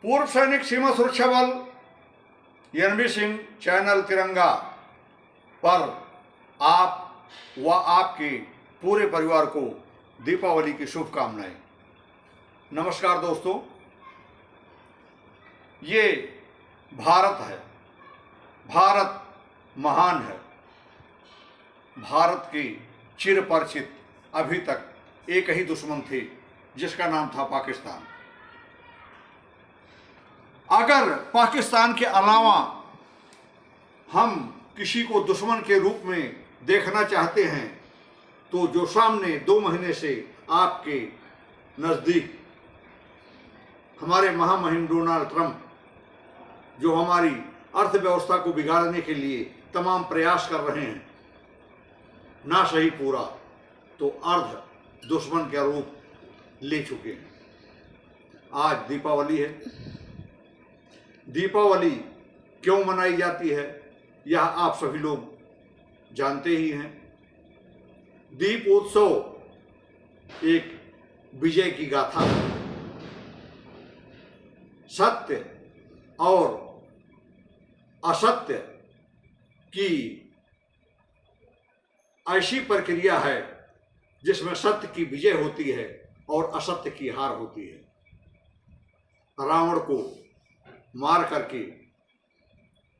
पूर्व सैनिक सीमा सुरक्षा बल एनबी सिंह चैनल तिरंगा पर आप व आपके पूरे परिवार को दीपावली की शुभकामनाएं। नमस्कार दोस्तों, ये भारत है। भारत महान है। भारत की चिरपरिचित अभी तक एक ही दुश्मन थे जिसका नाम था पाकिस्तान। अगर पाकिस्तान के अलावा हम किसी को दुश्मन के रूप में देखना चाहते हैं तो जो सामने 2 महीने से आपके नज़दीक हमारे महामहिम डोनाल्ड ट्रंप जो हमारी अर्थव्यवस्था को बिगाड़ने के लिए तमाम प्रयास कर रहे हैं, ना सही पूरा तो अर्ध दुश्मन का रूप ले चुके हैं। आज दीपावली है। दीपावली क्यों मनाई जाती है यह आप सभी लोग जानते ही हैं। दीप उत्सव एक विजय की गाथा है। सत्य और असत्य की ऐसी प्रक्रिया है जिसमें सत्य की विजय होती है और असत्य की हार होती है। रावण को मार करके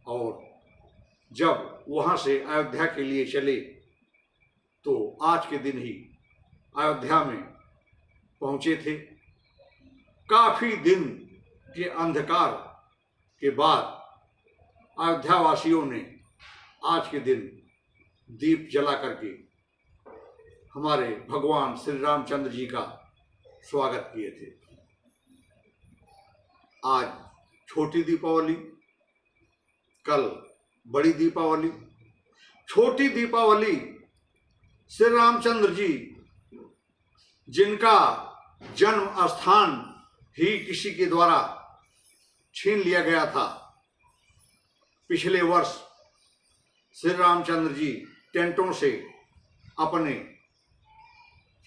और जब वहां से अयोध्या के लिए चले तो आज के दिन ही अयोध्या में पहुंचे थे। काफी दिन के अंधकार के बाद अयोध्या वासियों ने आज के दिन दीप जला करके हमारे भगवान श्री रामचंद्र जी का स्वागत किए थे। आज छोटी दीपावली, कल बड़ी दीपावली। छोटी दीपावली श्री रामचंद्र जी जिनका जन्म स्थान ही किसी के द्वारा छीन लिया गया था। पिछले वर्ष श्री रामचंद्र जी टेंटों से अपने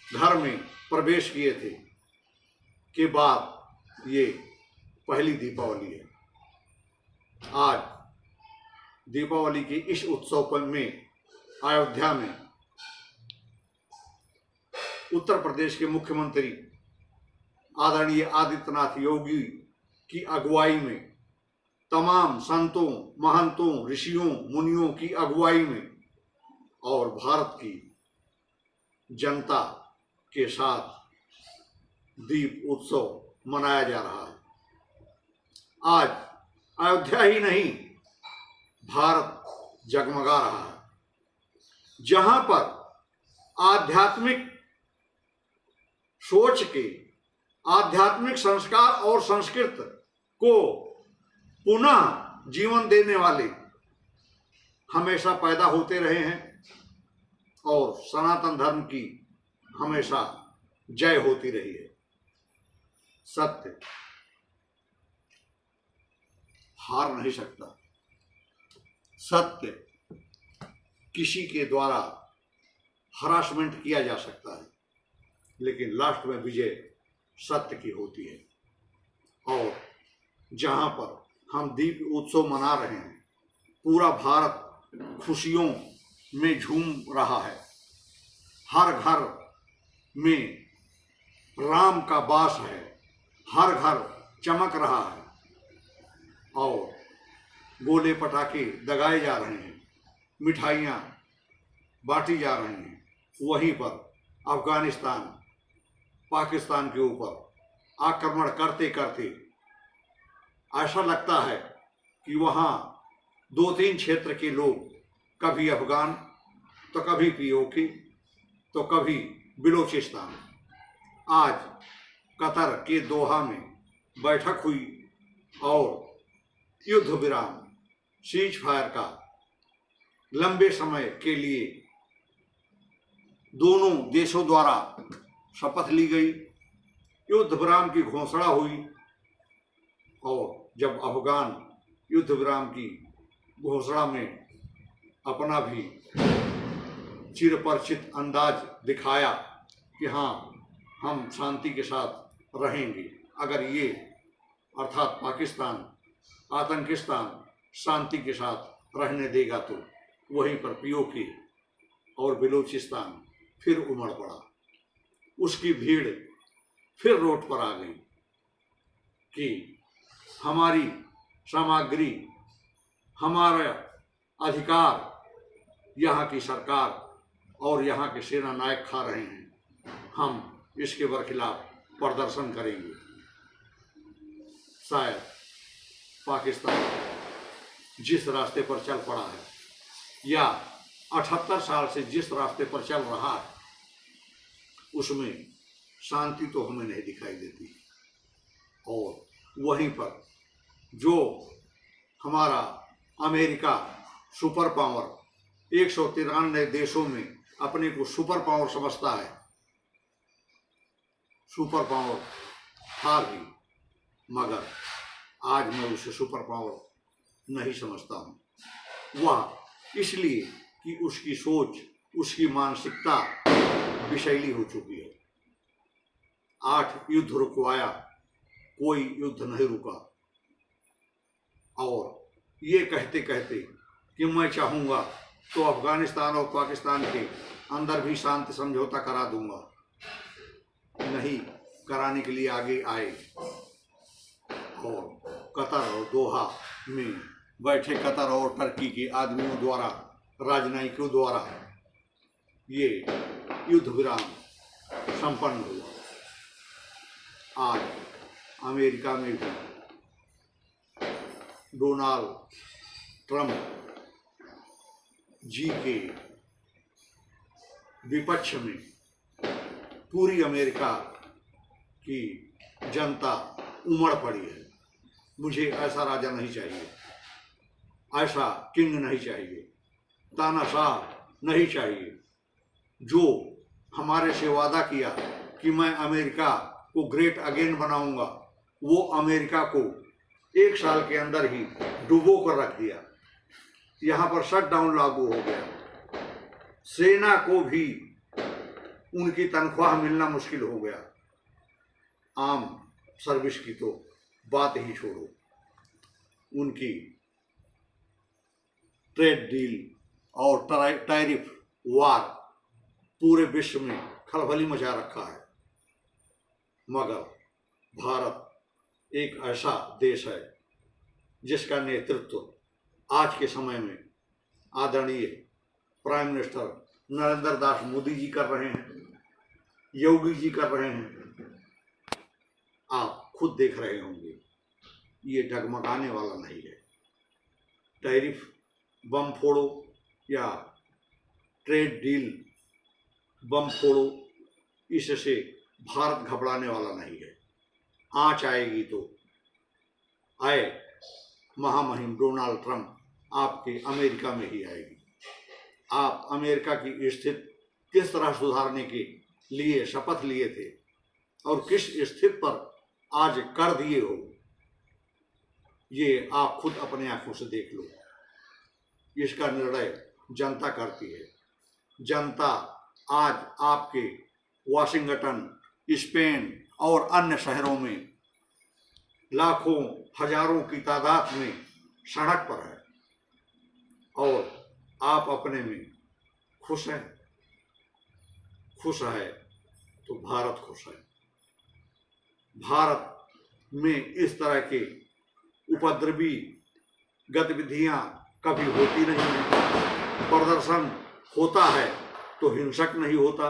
घर में प्रवेश किए थे के बाद ये पहली दीपावली है। आज दीपावली के इस उत्सव में अयोध्या में उत्तर प्रदेश के मुख्यमंत्री आदरणीय आदित्यनाथ योगी की अगुवाई में, तमाम संतों, महंतों, ऋषियों, मुनियों की अगुवाई में और भारत की जनता के साथ दीप उत्सव मनाया जा रहा है। आज अयोध्या ही नहीं, भारत जगमगा रहा है। जहां पर आध्यात्मिक सोच के, आध्यात्मिक संस्कार और संस्कृत को पुनः जीवन देने वाले हमेशा पैदा होते रहे हैं और सनातन धर्म की हमेशा जय होती रही है। सत्य हार नहीं सकता। सत्य किसी के द्वारा हरासमेंट किया जा सकता है, लेकिन लास्ट में विजय सत्य की होती है। और जहां पर हम दीप उत्सव मना रहे हैं, पूरा भारत खुशियों में झूम रहा है। हर घर में राम का वास है। हर घर चमक रहा है और गोले पटाखे दगाए जा रहे हैं, मिठाइयाँ बांटी जा रही हैं। वहीं पर अफगानिस्तान पाकिस्तान के ऊपर आक्रमण करते करते ऐसा लगता है कि वहाँ 2-3 क्षेत्र के लोग, कभी अफगान तो कभी पीओके तो कभी बलूचिस्तान। आज कतर के दोहा में बैठक हुई और युद्ध विराम, सीज फायर का लंबे समय के लिए दोनों देशों द्वारा शपथ ली गई। युद्ध विराम की घोषणा हुई और जब अफगान युद्ध विराम की घोषणा में अपना भी चिरपरिचित अंदाज दिखाया कि हाँ, हम शांति के साथ रहेंगे, अगर ये अर्थात पाकिस्तान आतंकिस्तान शांति के साथ रहने देगा तो वहीं पर पीओके और बलूचिस्तान फिर उमड़ पड़ा। उसकी भीड़ फिर रोड पर आ गई कि हमारी सामग्री, हमारा अधिकार यहाँ की सरकार और यहाँ के सेना नायक खा रहे हैं, हम इसके बरखिलाफ प्रदर्शन करेंगे। शायद पाकिस्तान जिस रास्ते पर चल पड़ा है या 78 साल से जिस रास्ते पर चल रहा है उसमें शांति तो हमें नहीं दिखाई देती। और वहीं पर जो हमारा अमेरिका सुपर पावर 193 देशों में अपने को सुपर पावर समझता है, सुपर पावर था भी, मगर आज मैं उसे सुपर पावर नहीं समझता हूँ। वह इसलिए कि उसकी सोच, उसकी मानसिकता विषैली हो चुकी है। 8 युद्ध रुकवाया, कोई युद्ध नहीं रुका। और ये कहते कहते कि मैं चाहूँगा तो अफगानिस्तान और पाकिस्तान के अंदर भी शांति समझौता करा दूंगा, नहीं कराने के लिए आगे आए और कतर और दोहा में बैठे कतर और टर्की के आदमियों द्वारा, राजनयिकों द्वारा ये युद्ध विराम संपन्न हुआ। आज अमेरिका में भी डोनाल्ड ट्रंप जी के विपक्ष में पूरी अमेरिका की जनता उमड़ पड़ी है। मुझे ऐसा राजा नहीं चाहिए, ऐसा किंग नहीं चाहिए, तानाशाह नहीं चाहिए, जो हमारे से वादा किया कि मैं अमेरिका को ग्रेट अगेन बनाऊंगा, वो अमेरिका को 1 साल के अंदर ही डुबो कर रख दिया। यहाँ पर शटडाउन लागू हो गया। सेना को भी उनकी तनख्वाह मिलना मुश्किल हो गया। आम सर्विस की तो बात ही छोड़ो, उनकी ट्रेड डील और टैरिफ वार पूरे विश्व में खलबली मचा रखा है। मगर भारत एक ऐसा देश है जिसका नेतृत्व आज के समय में आदरणीय प्राइम मिनिस्टर नरेंद्र दास मोदी जी कर रहे हैं, योगी जी कर रहे हैं। आप खुद देख रहे होंगे, ये डगमगाने वाला नहीं है। टैरिफ बम फोड़ो या ट्रेड डील बम फोड़ो, इससे भारत घबराने वाला नहीं है। आँच आएगी तो आए, महामहिम डोनाल्ड ट्रंप आपके अमेरिका में ही आएगी। आप अमेरिका की स्थिति किस तरह सुधारने के लिए शपथ लिए थे और किस स्थिति पर आज कर दिए हो, ये आप खुद अपने आंखों से देख लो। इसका निर्णय जनता करती है। जनता आज आपके वाशिंगटन, स्पेन और अन्य शहरों में लाखों हजारों की तादाद में सड़क पर है और आप अपने में खुश हैं। खुश है तो भारत खुश है। भारत में इस तरह के उपद्रवी गतिविधियां कभी होती नहीं हैं। प्रदर्शन होता है तो हिंसक नहीं होता।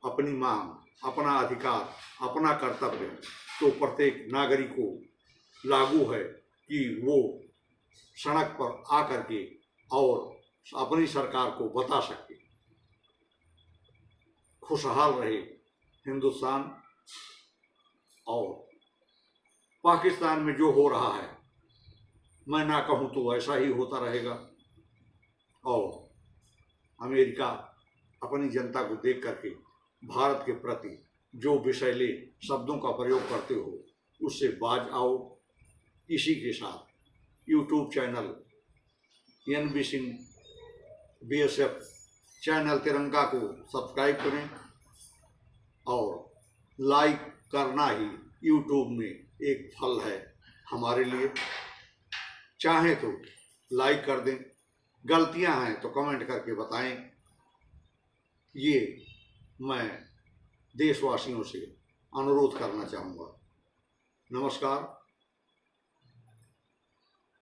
अपनी मांग, अपना अधिकार, अपना कर्तव्य तो प्रत्येक नागरिक को लागू है कि वो सड़क पर आकर के और अपनी सरकार को बता सके। खुशहाल रहे हिंदुस्तान। और पाकिस्तान में जो हो रहा है, मैं ना कहूँ तो ऐसा ही होता रहेगा। और अमेरिका अपनी जनता को देख करके भारत के प्रति जो विषैले शब्दों का प्रयोग करते हो, उससे बाज आओ। इसी के साथ YouTube channel NB Singh BSF channel तिरंगा को सब्सक्राइब करें और लाइक करना ही यूट्यूब में एक फल है हमारे लिए। चाहें तो लाइक कर दें, गलतियां हैं तो कमेंट करके बताएं। ये मैं देशवासियों से अनुरोध करना चाहूँगा। नमस्कार।